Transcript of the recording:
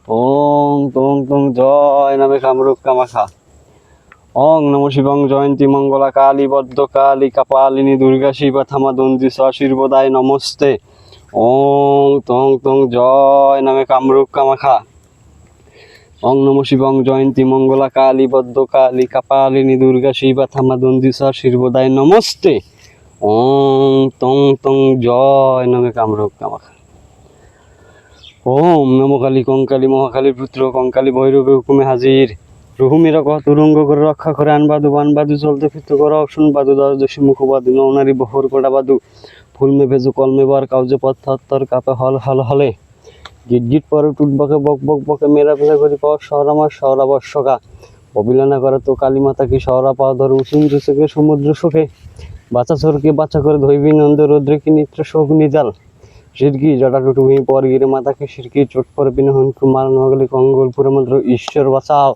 ওং তং তং জয় নামে কামরূপ কামাখা। ওং নম শিবং জয়ন্তী মঙ্গলা কালী বদ্ধ কালী কপালিনী দুর্গা শিবা থামা দন্দি সশির্বদায় নমস্তে। ওং তং তং জয় নামে কামরূপ কামাখা। ওং নম শিবং জয়ন্তী মঙ্গলা কালী বদ্ধ কালী কপালিনী দুর্গা শিবা থামা দন্দি সশির্বদায় নমস্তে। ওং তং তং জয় নামে কামরূপ কামাখা। ওম নম কালী কঙ্কালী মহাকালীর পুত্র কঙ্কালী ভৈরবের হুকুমে হাজির। রহুমেরা কহ তুরঙ্গ করে রক্ষা করে আনবাদু বানবাদু চলতে ফিরতে করো অপশন বাদু দশ দশী মুখবাদু নৌনারী বহর কোটা বাদু ফুলমে ভেজু কলমে বার কাউজে পথর কাপে হল হল হলে গিট গিট পরে টুটবকে বক বক বকে মেরা ফেরা করি পাওয়ার শহর আমার শহর আবশ্যকা অবিলানা করে তো কালী মাতা কি শহরা পাওয়া ধর উসুম চোখে সমুদ্র সুখে বাচ্চা চোরকে বাচ্চা করে ধৈবি নন্দ রৌদ্রে কি নিত্র শোক নিজাল সিরকি জটা টুটু ভূমি পর গিরে মাতাকে সিরকি চোট পরে বিনা হন মারানো গেলে কঙ্গল পুরো মন্ত্র ঈশ্বর বাঁচাও।